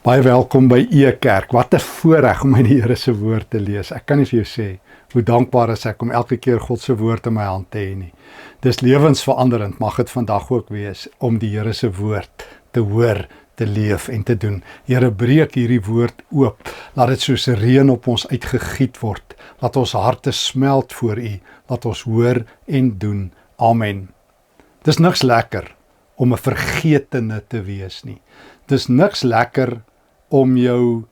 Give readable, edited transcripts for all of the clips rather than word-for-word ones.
Baie welkom by E-Kerk. Wat 'n voorreg om in die Here se woord te lees. Ek kan nie vir jou sê hoe dankbaar is ek om elke keer God se woord in my hand te hê nie. Dis lewensveranderend, mag dit vandag ook wees om die Here se woord te hoor, te leef en te doen. Here, breek hierdie woord oop. Laat dit soos reën op ons uitgegiet word. Laat ons harte smelt voor U. Laat ons hoor en doen. Amen. Dis niks lekker om 'n vergetene te wees nie. Dis niks lekker om jou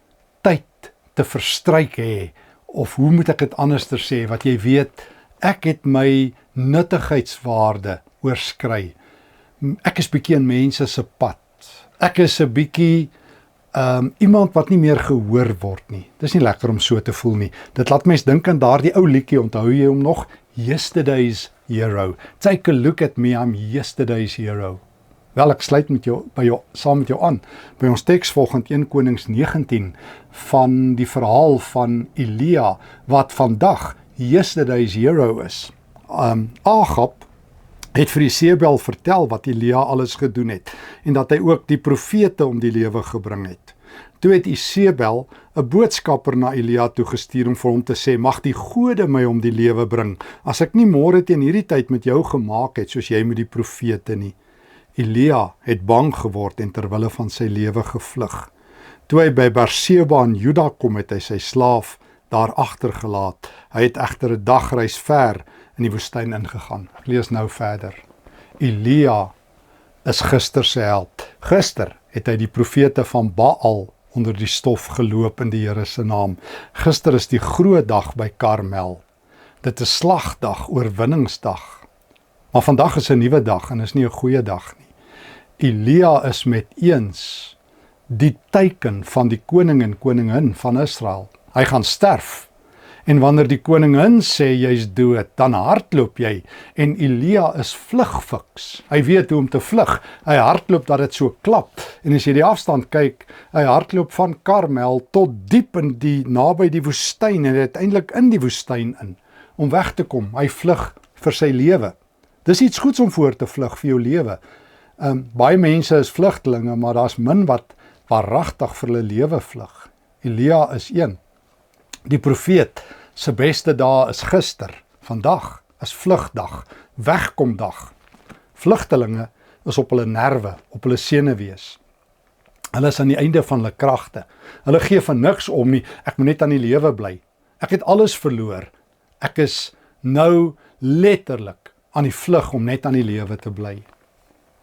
tyd te verstryk hê, of hoe moet ek dit anderster sê, wat jy weet, ek het my nuttigheidswaarde oorskry. Ek is bietjie in mense se pad. Ek is 'n bietjie iemand wat nie meer gehoor word nie. Dis nie lekker om so te voel nie. Dit laat mens dink aan daardie ou liedjie, onthou jy hom nog? Yesterday's Hero. Take a look at me, I'm yesterday's hero. Wel, ek sluit saam met jou aan by ons teks volgend 1 Konings 19 van die verhaal van Elia wat vandag yesterday's hero is. Agab het vir Jezebel vertel wat Elia alles gedoen het en dat hy ook die profete om die lewe gebring het. Toe het Jezebel 'n boodskapper na Elia toegestuur om vir hom te sê, mag die gode my om die lewe bring, as ek nie môre teen hierdie tyd met jou gemaak het soos jy met die profete nie. Elia het bang geword en terwille van sy lewe gevlug. Toe hy by Berseba in Juda kom, het hy sy slaaf daar agtergelaat. Hy het egter 'n dagreis ver in die woestyn ingegaan. Ek lees nou verder. Elia is gister se held. Gister het hy die profete van Baal onder die stof geloop in die Here se naam. Gister is die groot dag by Karmel. Dit is slagdag, oorwinningsdag. Maar vandag is 'n nuwe dag en is nie 'n goeie dag nie. Elia is met eens die teken van die koning en koningin van Israel. Hy gaan sterf. En wanneer die koningin sê jy's dood, dan hardloop jy. En Elia is vlugfiks. Hy weet hoe om te vlug. Hy hardloop dat dit so klap. En as jy die afstand kyk, hy hardloop van Karmel tot diep in naby die woestyn en uiteindelik in die woestyn in om weg te kom. Hy vlug vir sy lewe. Dis iets goeds om voor te vlug vir jou lewe. Baie mense is vlugtelinge, maar daar's min wat waaragtig vir hulle lewe vlug. Elia is een. Die profeet se beste dae is gister. Vandag is vlugdag, wegkomdag. Vlugtelinge is op hulle nerve, op hulle senuwees. Hulle is aan die einde van hulle kragte. Hulle gee van niks om nie. Ek moet net aan die lewe bly. Ek het alles verloor. Ek is nou letterlik aan die vlug om net aan die lewe te bly.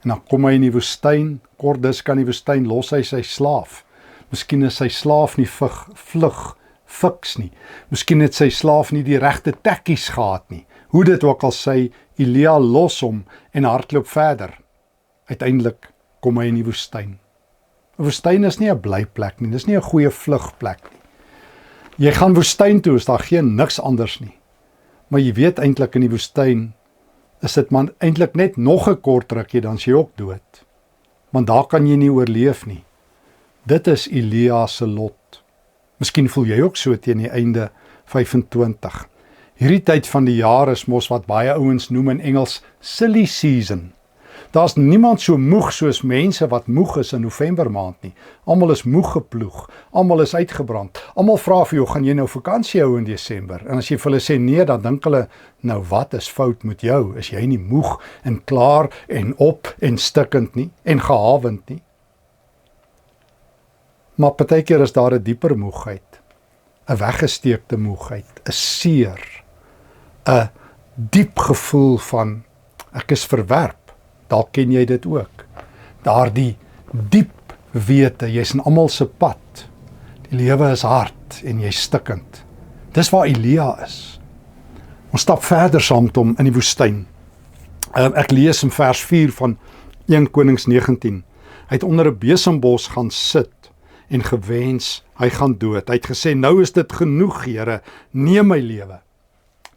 En dan kom hy in die woestyn, kort dus kan die woestyn, los hy sy slaaf. Miskien is sy slaaf nie fiks nie. Miskien het sy slaaf nie die regte tekkies gehad nie. Hoe dit ook al sy, Elia los hom en hardloop verder. Uiteindelik kom hy in die woestyn. 'n Woestyn is nie 'n blyplek nie, dis nie 'n goeie vlugplek nie. Jy gaan woestyn toe, is daar geen niks anders nie. Maar jy weet eintlik in die woestyn is dit maar eintlik net nog 'n kort rukkie, dan is jy ook dood. Want daar kan jy nie oorleef nie. Dit is Elia se lot. Miskien voel jy ook so teen die einde 25. Hierdie tyd van die jaar is mos wat baie ouens noem in Engels silly season. Daar's niemand so moeg soos mense wat moeg is in November maand nie. Almal is moeg geploeg, almal is uitgebrand. Almal vra vir jou, gaan jy nou vakansie hou in Desember? En as jy vir hulle sê nee, dan dink hulle, nou wat is fout met jou? Is jy nie moeg en klaar en op en stikkend nie en gehavend nie? Maar partykeer is daar 'n dieper moegheid, 'n weggesteekte moegheid, 'n seer, 'n diep gevoel van ek is verwerp. Dalk ken jy dit ook. Daardie diep wete, jy's in almal se pad. Die lewe is hard en jy's stikkend. Dis waar Elia is. Ons stap verder saam met hom in die woestyn. Ek lees in vers 4 van 1 Konings 19. Hy het onder 'n besembos gaan sit en gewens, hy gaan dood. Hy het gesê, nou is dit genoeg, Here, neem my lewe.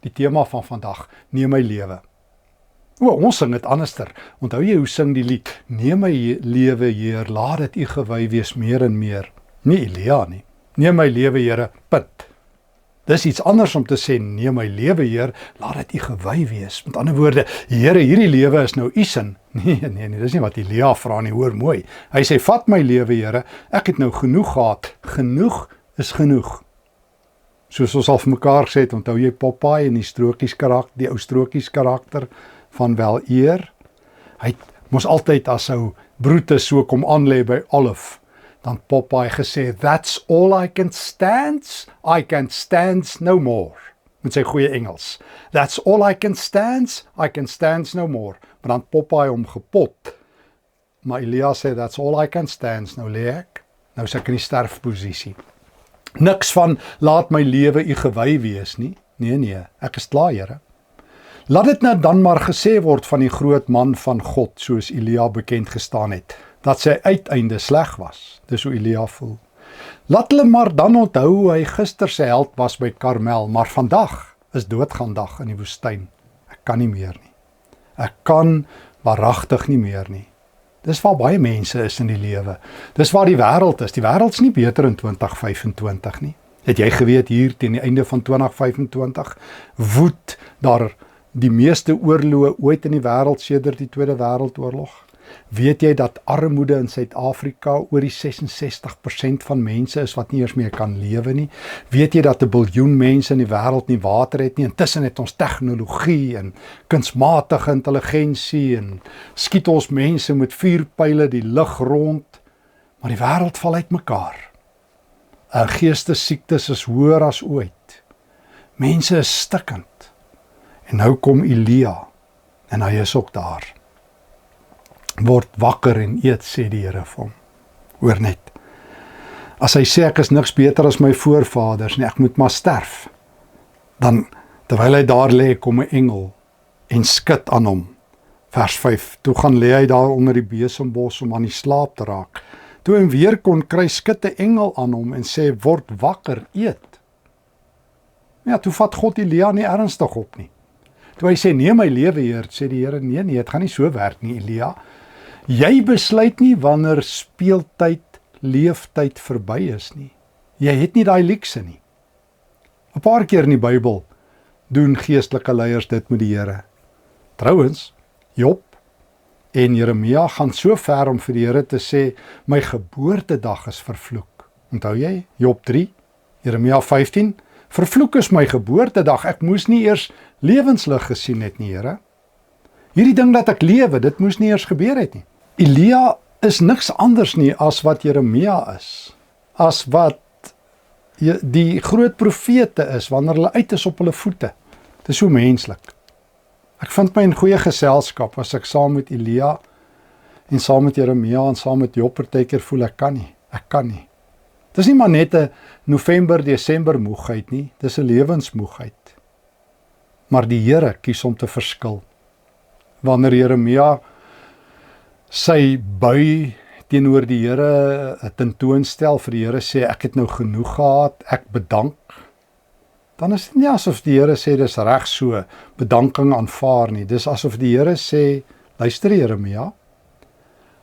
Die tema van vandag, neem my lewe. Ons sing dit anderster. Onthou jy hoe sing die lied? Neem my lewe, Heer, laat dit U gewy wees meer en meer. Nie Elia nie. Neem my lewe, Here, punt. Dis iets anders om te sê, nee my lewe Heer, laat dit U gewy wees. Met ander woorde, Here, hierdie lewe is nou U sin. Nee, dis nie wat Elia vra nie, hoor mooi. Hy sê, vat my lewe Here, ek het nou genoeg gehad. Genoeg is genoeg. Soos ons al vir mekaar gesê het, onthou jy Popeye en die ou strokies karakter van wel eer? Hy het mos altyd as ou Brutus so kom aanlê by Olive, dan Popeye gesê, that's all I can stand no more. Met sy goeie Engels. That's all I can stand no more. Maar dan Popeye hom gepot. Maar Elia sê, that's all I can stand, nou lê ek. Nou is ek in die sterfposisie. Niks van, laat my lewe U gewy wees nie. Nee, ek is klaar, Here. Laat dit nou dan maar gesê word van die groot man van God, soos Elia bekend gestaan het, dat sy uiteinde sleg was. Dis hoe Elia voel. Laat hulle maar dan onthou hoe hy gister sy held was by Karmel, maar vandag is doodgaandag in die woestyn. Ek kan nie meer nie. Ek kan waaragtig nie meer nie. Dis waar baie mense is in die lewe. Dis waar die wêreld is. Die wêreld's nie beter in 2025 nie. Het jy geweet hier teen die einde van 2025 woed daar die meeste oorloë ooit in die wêreld sedert die Tweede Wêreldoorlog? Weet jy dat armoede in Suid-Afrika oor die 66% van mense is wat nie eers meer kan lewe nie? Weet jy dat 1 biljoen mense in die wêreld nie water het nie? Intussen het ons tegnologie en kunsmatige intelligensie en skiet ons mense met vuurpyle die lug rond, maar die wêreld val uitmekaar. Geestesiektes is hoër as ooit. Mense is stikkend. En nou kom Elia en hy is ook daar. Word wakker en eet, sê die Here vir hom. Hoor net. As hy sê ek is niks beter as my voorvaders nie, ek moet maar sterf. Dan, terwyl hy daar lê, kom 'n engel en skud aan hom. Vers 5. Toe gaan lê hy daar onder die besembos om aan die slaap te raak. Toe hy weer kon kry, skud 'n engel aan hom en sê word wakker, eet. Ja, toe vat God Elia nie ernstig op nie. Toe hy sê nee my lewe Heer, sê die Here nee, dit gaan nie so werk nie Elia. Jy besluit nie wanneer speeltyd, leeftyd verby is nie. Jy het nie daai luukse nie. 'n Paar keer in die Bybel doen geestelike leiers dit met die Here. Trouwens, Job en Jeremia gaan so ver om vir die Here te sê, my geboortedag is vervloek. Onthou jy? Job 3, Jeremia 15, vervloek is my geboortedag, ek moes nie eers lewenslig gesien het nie, Here. Hierdie ding dat ek lewe, dit moes nie eers gebeur het nie. Elia is niks anders nie as wat Jeremia is, as wat die groot profete is, wanneer hulle uit is op hulle voete. Dit is so menslik. Ek vind my in goeie geselskap, as ek saam met Elia, en saam met Jeremia, en saam met Job partykeer voel, ek kan nie. Dit is nie maar net 'n November, Desember moegheid nie, dit is 'n lewensmoegheid. Maar die Here kies om te verskil. Wanneer Jeremia sy bui teenoor die Here tentoonstel, vir die Here sê, ek het nou genoeg gehad, ek bedank, dan is dit nie asof die Here sê, dis reg so, bedanking aanvaar nie, dis asof die Here sê, luister Jeremia,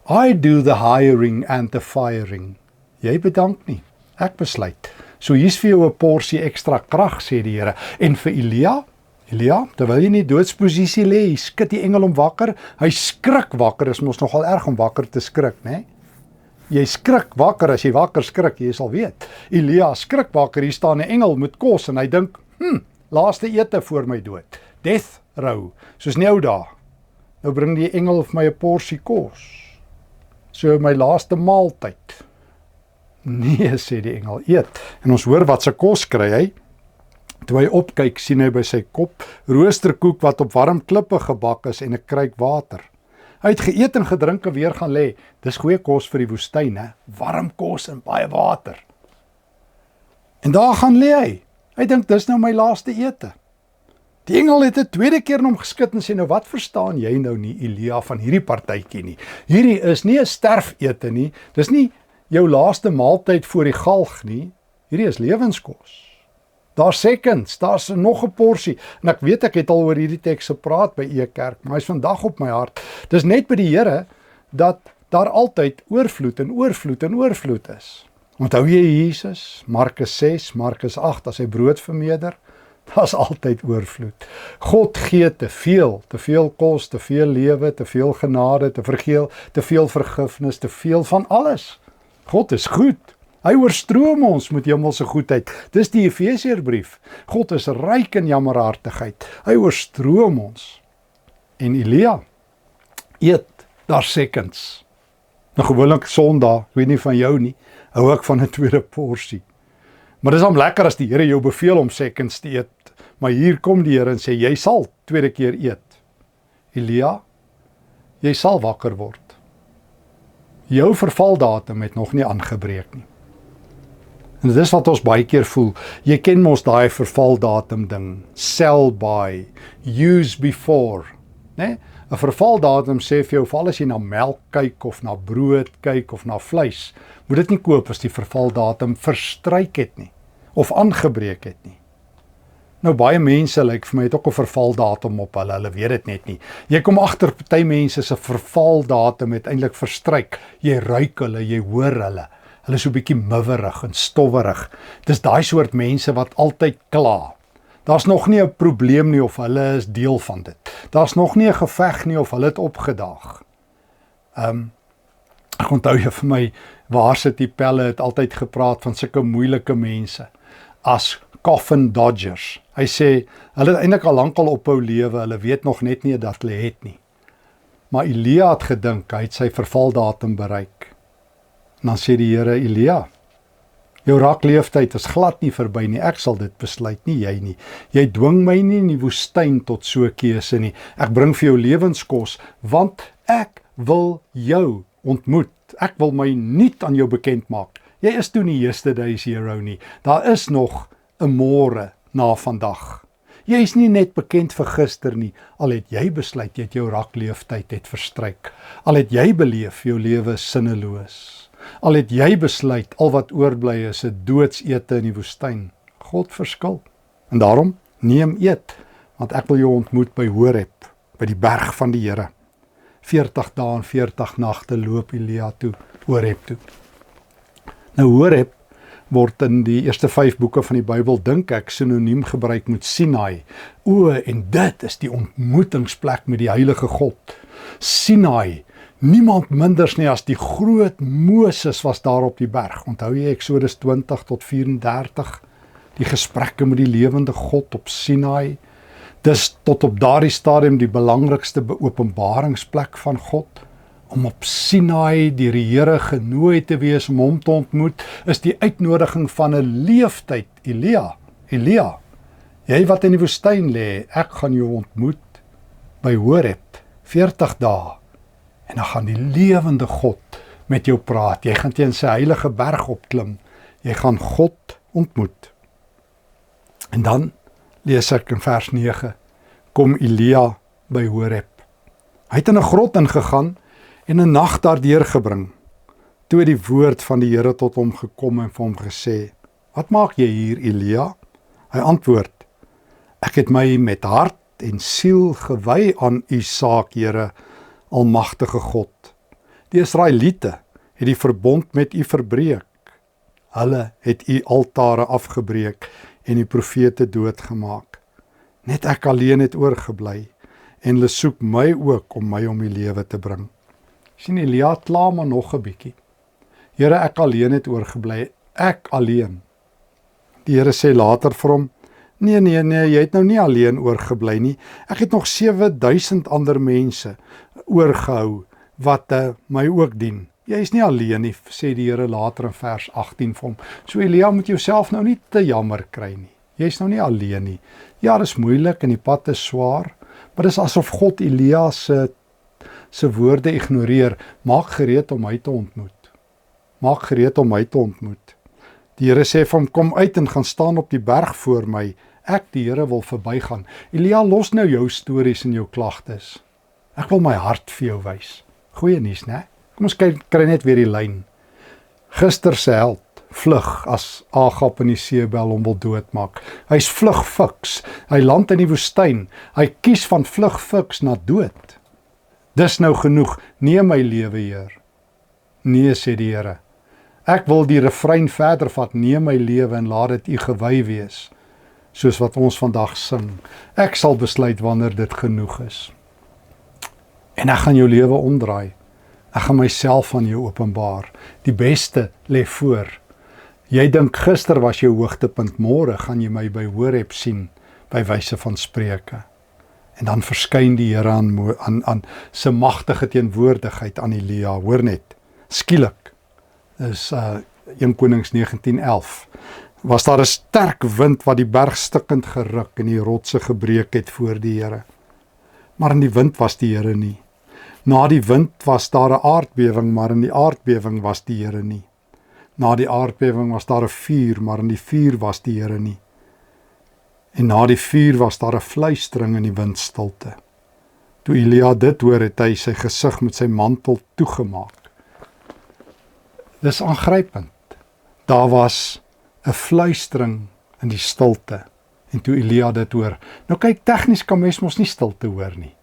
I do the hiring and the firing, jy bedank nie, ek besluit, so hier's vir jou 'n porsie ekstra krag, sê die Here, en vir Elia, terwyl jy in die doodsposisie lê, hy skud die engel om wakker, hy skrik wakker, is mos nogal erg om wakker te skrik, né? Jy skrik wakker, as jy wakker skrik, jy sal weet. Elia skrik wakker, hier staan 'n engel met kos, en hy dink, laaste ete voor my dood, death row, soos nou daar, nou bring die engel vir my 'n porsie kos, so my laaste maaltyd. Nee, sê die engel, eet, en ons hoor wat sy kos kry hy. Toe hy opkyk, sien hy by sy kop roosterkoek wat op warm klippe gebak is en 'n kruik water. Hy het geëet en gedrink en weer gaan lê. Dis goeie kos vir die woestyn, hè? Warm kos en baie water. En daar gaan lê hy. Hy dink dis nou my laaste ete. Die engel het 'n tweede keer in hom geskit en sê, nou wat verstaan jy nou nie Elia van hierdie partytjie nie? Hierdie is nie 'n sterfete nie. Dis nie jou laaste maaltyd voor die galg nie. Hierdie is lewenskos. Daar's seconds, daar's nog 'n porsie, en ek weet ek het al oor hierdie teks gepraat by E-kerk, maar hy's vandag op my hart. Dis net by die Here, dat daar altyd oorvloed en oorvloed en oorvloed is. Onthou jy Jesus, Markus 6, Markus 8, as hy brood vermeerder? Daar's altyd oorvloed. God gee te veel kos, te veel lewe, te veel genade, te veel vergifnis, te veel van alles. God is goed. Hy oorstroom ons met hemelse goedheid. Dis die Efesierbrief. God is ryk in jammerhartigheid. Hy oorstroom ons. En Elia eet daar seconds. Nou gewoonlik Sondag, ek weet nie van jou nie, hou ek van 'n tweede porsie. Maar dis hom lekker as die Here jou beveel om seconds te eet. Maar hier kom die Here en sê, jy sal tweede keer eet. Elia, jy sal wakker word. Jou vervaldatum het nog nie aangebreek nie. En dit is wat ons baie keer voel. Jy ken mos daai vervaldatum ding. Sell by, use before. Nee? 'n Vervaldatum sê vir jou, val as jy na melk kyk of na brood kyk of na vleis, moet dit nie koop as die vervaldatum verstryk het nie, of aangebreek het nie. Nou baie mense, lyk vir my, het ook 'n vervaldatum op hulle weet dit net nie. Jy kom agter party mense se vervaldatum het eintlik verstryk. Jy ruik hulle, jy hoor hulle. Hulle is so 'n bietjie miwerig en stowwerig. Dis daai soort mense wat altyd kla. Daar's nog nie 'n probleem nie of hulle is deel van dit. Daar's nog nie 'n geveg nie of hulle het opgedaag. Ek onthou jy vir my, waar sit die pelle het altyd gepraat van sulke moeilike mense as coffin dodgers. Hy sê, hulle het eintlik al lankal ophou lewe, hulle weet nog net nie dat hulle het nie. Maar Elia het gedink, hy het sy vervaldatum bereik. En dan sê die Here, Elia, jou raakleeftyd is glad nie verby nie, ek sal dit besluit, nie jy nie. Jy dwing my nie in die woestyn tot so 'n keuse nie. Ek bring vir jou lewenskos, want ek wil jou ontmoet. Ek wil my nuut aan jou bekend maak. Jy is toe nie yesterday's hero nie. Daar is nog 'n môre na vandag. Jy is nie net bekend vir gister nie, al het jy besluit jy het jou raakleeftyd het verstryk. Al het jy beleef jou lewe is sinneloos. Al het jy besluit al wat oorbly is 'n doodsete in die woestyn. God verskil. En daarom neem eet, want ek wil jou ontmoet by Horeb, by die berg van die Here. 40 dae en 40 nagte loop Elia toe, Horeb toe. Nou Horeb word in die eerste 5 boeke van die Bybel, dink ek, sinoniem gebruik met Sinai. En dit is die ontmoetingsplek met die heilige God. Sinai, niemand minders nie as die groot Moses was daar op die berg. Onthou jy Eksodus 20 tot 34, die gesprekke met die lewende God op Sinai. Dis tot op daardie stadium die belangrikste openbaringsplek van God. Om op Sinai deur die Here genooi te wees om hom te ontmoet, is die uitnodiging van 'n leeftyd. Elia, jy wat in die woestyn lê, ek gaan jou ontmoet by Horeb, 40 dae. En dan gaan die lewende God met jou praat. Jy gaan teen sy heilige berg opklim. Jy gaan God ontmoet. En dan lees ek in vers 9, kom Elia by Horeb. Hy het in 'n grot ingegaan en 'n nag daardeur gebring. Toe het die woord van die Here tot hom gekom en vir hom gesê, wat maak jy hier, Elia? Hy antwoord, ek het my met hart en siel gewy aan u saak, Here, almagtige God. Die Israeliete het die verbond met u verbreek. Hulle het u altare afgebreek en die profete doodgemaak. Net ek alleen het oorgebly en hulle soek my ook om my om die lewe te bring. Sien, Elia kla maar nog 'n bietjie. Here, ek alleen het oorgebly, ek alleen. Die Here sê later vir hom, nee, jy het nou nie alleen oorgebly nie. Ek het nog 7000 ander mense oorgehou wat my ook dien. Jy is nie alleen nie, sê die Here later in vers 18 vir hom. So Elia, moet jouself nou nie te jammer kry nie. Jy is nou nie alleen nie. Ja, dit is moeilik en die pad is swaar, maar dit is asof God Elia se woorde ignoreer. Maak gereed om my te ontmoet. Maak gereed om my te ontmoet. Die Here sê vir hom, kom uit en gaan staan op die berg voor my. Ek, die Here, wil verbygaan. Elia, los nou jou stories en jou klagtes. Ek wil my hart vir jou wys. Goeie nuus, né? Kom ons kry net weer die lyn. Gister se held vlug as Agab in die seebel hom wil doodmaak. Hy's vlugfiks. Hy land in die woestyn. Hy kies van vlugfiks na dood. Dis nou genoeg. Neem my lewe, Heer. Nee, sê die Here. Ek wil die refrein verder vat, neem my lewe en laat dit u gewy wees, soos wat ons vandag sing. Ek sal besluit wanneer dit genoeg is. En ek gaan jou lewe omdraai. Ek gaan myself aan jou openbaar. Die beste lê voor. Jy dink gister was jou hoogtepunt, môre gaan jy my by Horeb sien, by wyse van Spreuke. En dan verskyn die Here aan sy magtige teenwoordigheid aan Elia. Hoor net, skielik, is 1 Konings 19:11, was daar 'n sterk wind wat die berg stikkend geruk en die rotse gebreek het voor die Here. Maar in die wind was die Here nie. Na die wind was daar 'n aardbewing, maar in die aardbewing was die Here nie. Na die aardbewing was daar 'n vuur, maar in die vuur was die Here nie. En na die vuur was daar 'n fluistering in die windstilte. Toe Elia dit hoor, het hy sy gesig met sy mantel toegemaak. Dis aangrypend. Daar was 'n fluistering in die stilte. En toe Elia dit hoor, nou kyk, tegnies kan mens mos nie stilte hoor nie.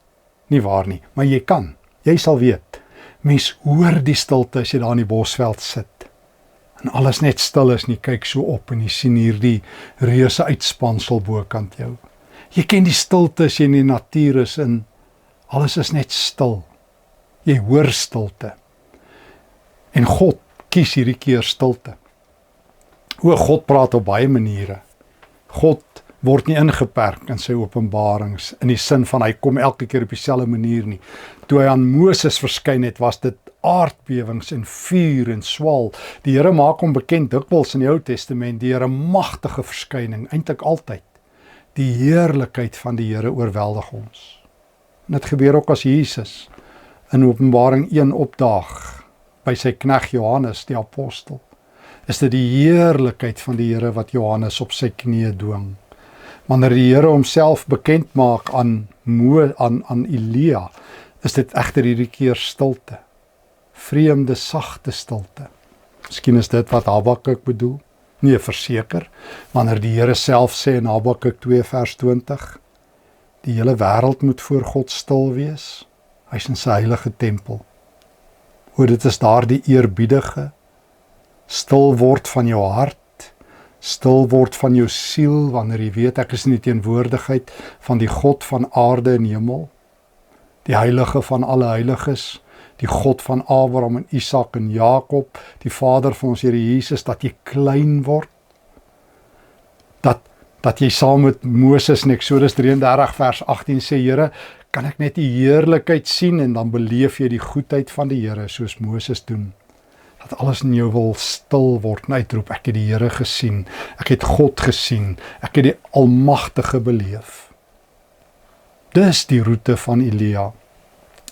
Nie waar nie, maar jy kan. Jy sal weet. Mens hoor die stilte as jy daar in die bosveld sit. En alles net stil is, en jy kyk so op en jy sien hierdie reuse uitspansel bokant jou. Jy ken die stilte as jy in die natuur is en alles is net stil. Jy hoor stilte. En God kies hierdie keer stilte. God praat op baie maniere. God word nie ingeperk in sy openbarings, in die sin van hy kom elke keer op dieselfde manier nie. Toe hy aan Moses verskyn het, was dit aardbewings en vuur en swaal. Die Here maak hom bekend dikwels in die Ou Testament, die Here magtige verskyning, eintlik altyd. Die heerlikheid van die Here oorweldig ons. En dit gebeur ook as Jesus in Openbaring 1 opdaag by sy knegt Johannes die apostel. Is dit die heerlikheid van die Here wat Johannes op sy knieë dwing. Wanneer die Here homself bekend maak aan Elia, is dit egter hierdie keer stilte. Vreemde, sagte stilte. Miskien is dit wat Habakuk bedoel. Nee, verseker, wanneer die Here self sê in Habakuk 2 vers 20, die hele wêreld moet voor God stil wees. Hy is in sy heilige tempel. Dit is daar die eerbiedige, stil word van jou hart, stil word van jou siel, wanneer jy weet ek is in die teenwoordigheid van die God van aarde en hemel, die heilige van alle heiliges, die God van Abraham en Isak en Jakob, die Vader van ons Here Jesus, dat jy klein word, dat jy saam met Moses in Eksodus 33 vers 18 sê, Here, kan ek net die heerlikheid sien, en dan beleef jy die goedheid van die Here, soos Moses doen. Dat alles in jou wil stil word en uitroep, ek het die Here gesien, ek het God gesien, ek het die Almagtige beleef. Dis die roete van Elia.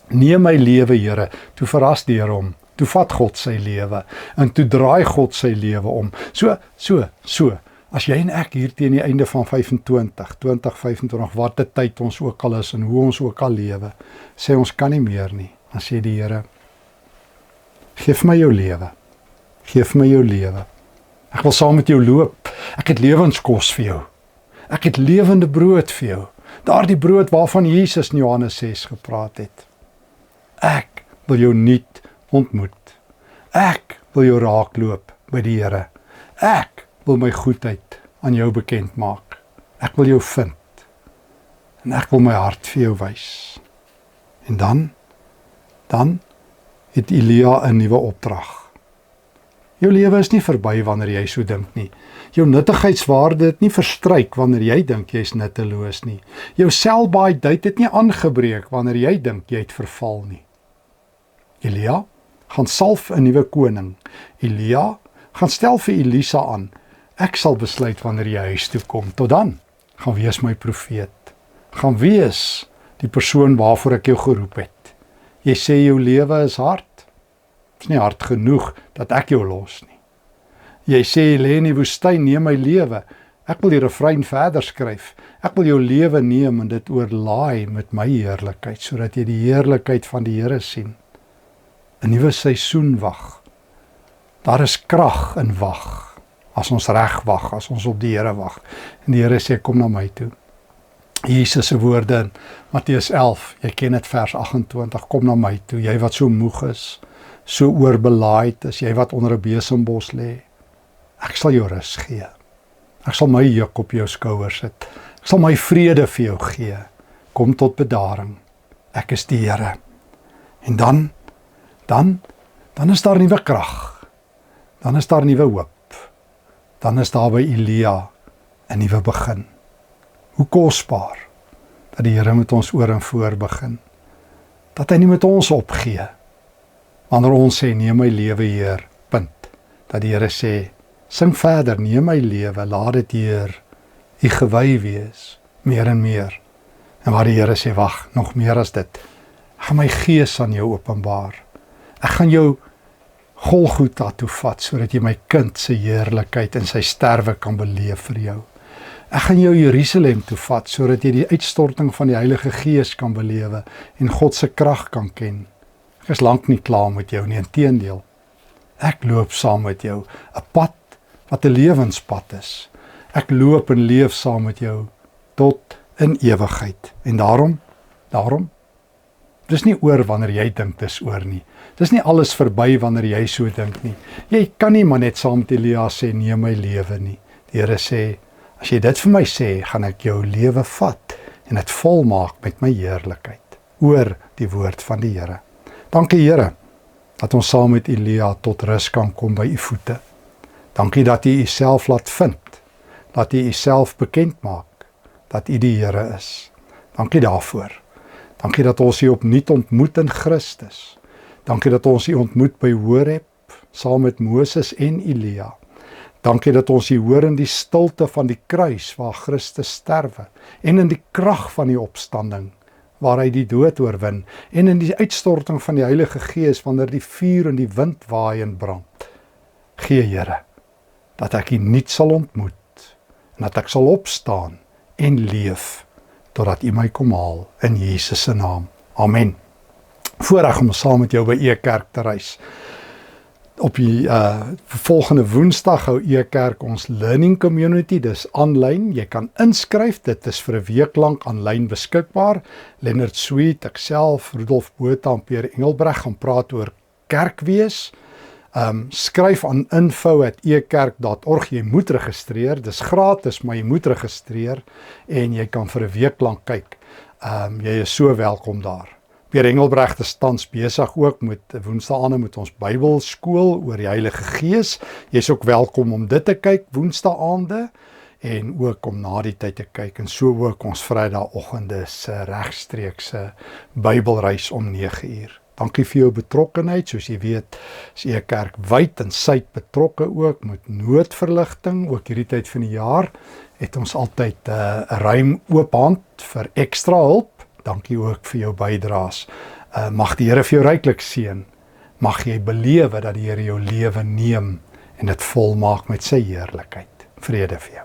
Neem my lewe, Here, toe verras die Here hom, toe vat God sy lewe, en toe draai God sy lewe om. So, as jy en ek hier teen die einde van 2025, wat 'n tyd ons ook al is, en hoe ons ook al lewe, sê ons kan nie meer nie, dan sê die Here, geef my jou lewe, geef my jou lewe. Ek wil saam met jou loop, ek het lewenskos vir jou, ek het lewende brood vir jou, daardie brood waarvan Jesus in Johannes 6 gepraat het. Ek wil jou nuut ontmoet, ek wil jou raakloop by die Here, ek wil my goedheid aan jou bekend maak, ek wil jou vind, en ek wil my hart vir jou wys. En dan het Elia 'n nuwe opdrag. Jou lewe is nie verby wanneer jy so dink nie. Jou nuttigheidswaarde het nie verstryk wanneer jy dink jy is nutteloos nie. Jou sell-by date het nie aangebreek wanneer jy dink jy het verval nie. Elia gaan salf 'n nuwe koning. Elia gaan stel vir Elisa aan, ek sal besluit wanneer jy huis toe kom. Tot dan, gaan wees my profeet. Gaan wees die persoon waarvoor ek jou geroep het. Jy sê jou lewe is hard. Het is nie hard genoeg dat ek jou los nie. Jy sê, lê in die woestyn, neem my lewe. Ek wil die refrein verder skryf. Ek wil jou lewe neem en dit oorlaai met my heerlikheid, sodat jy die heerlikheid van die Here sien. 'n Nuwe seisoen wag. Daar is krag in wag. As ons reg wag, as ons op die Here wag. En die Here sê, kom na my toe. Jesus se woorde in Matteus 11, jy ken dit vers 28, kom na my toe, jy wat so moeg is, so oorbelaaid as jy wat onder 'n besembos lê. Ek sal jou rus gee. Ek sal my juk op jou skouers sit. Ek sal my vrede vir jou gee. Kom tot bedaring. Ek is die Here. En dan is daar nuwe krag. Dan is daar nuwe hoop. Dan is daar by Elia 'n nuwe begin. Hoe kosbaar dat die Here met ons oor en voor begin. Dat hy nie met ons opgee. Wanneer ons sê, neem my lewe, Heer, punt. Dat die Here sê, sing verder, neem my lewe, laat dit, Heer, U gewy wees, meer en meer. En waar die Here sê, wag, nog meer as dit. Ek gaan my gees aan jou openbaar. Ek gaan jou Golgotha toe vat, sodat jy my kind se heerlikheid en sy sterwe kan beleef vir jou. Ek gaan jou Jerusalem toe vat, sodat jy die uitstorting van die Heilige Gees kan belewe en God se krag kan ken. Ek is lank nie klaar met jou nie, inteendeel. Ek loop saam met jou, 'n pad wat 'n lewenspad is. Ek loop en leef saam met jou tot in ewigheid. En daarom, dis nie oor wanneer jy dink dis oor nie. Dis nie alles verby wanneer jy so dink nie. Jy kan nie maar net saam met Elia sê, neem my lewe nie. Die Here sê, as jy dit vir my sê, gaan ek jou lewe vat en dit volmaak met my heerlikheid. Oor die woord van die Here. Dankie Here, dat ons saam met Elia tot rus kan kom by U voete. Dankie dat U Uself laat vind, dat U Uself bekend maak, dat U die Here is. Dankie daarvoor. Dankie dat ons U opnuut ontmoet in Christus. Dankie dat ons U ontmoet by Horeb, saam met Moses en Elia. Dankie dat ons U hoor in die stilte van die kruis, waar Christus sterwe, en in die krag van die opstanding, waar hy die dood oorwin, en in die uitstorting van die Heilige Gees, wanneer die vuur en die wind waai en brand. Gee Here, dat ek U nuut sal ontmoet, en dat ek sal opstaan en leef, totdat U my kom haal, in Jesus se naam. Amen. Voorreg om saam met jou by E-Kerk te reis. Op die volgende Woensdag hou E-Kerk ons Learning Community, dis aanlyn. Jy kan inskryf, dit is vir 'n week lank aanlyn beskikbaar. Leonard Sweet, ekself, Rudolf Botha en Pierre Engelbreg gaan praat oor kerkwees. Skryf aan info@ekerk.org. Jy moet registreer, dis gratis, maar jy moet registreer en jy kan vir 'n week lank kyk. Jy is so welkom daar. Pierre Engelbreg is tans besig ook met woensdaande met ons Bybelskool oor die Heilige Gees. Jy is ook welkom om dit te kyk woensdaande en ook om na die tyd te kyk en so ook ons Vrydagoggende se regstreekse Bybelreis om 9:00. Dankie vir jou betrokkenheid. Soos jy weet, is E-Kerk wyd en suid betrokke ook met noodverligting. Ook hierdie tyd van die jaar het ons altyd 'n ruim oop hand vir ekstra hulp. Dankie ook vir jou bydraes. Mag die Here vir jou ryklik seën. Mag jy belewe dat die Here jou lewe neem en dit volmaak met sy heerlikheid. Vrede vir jou.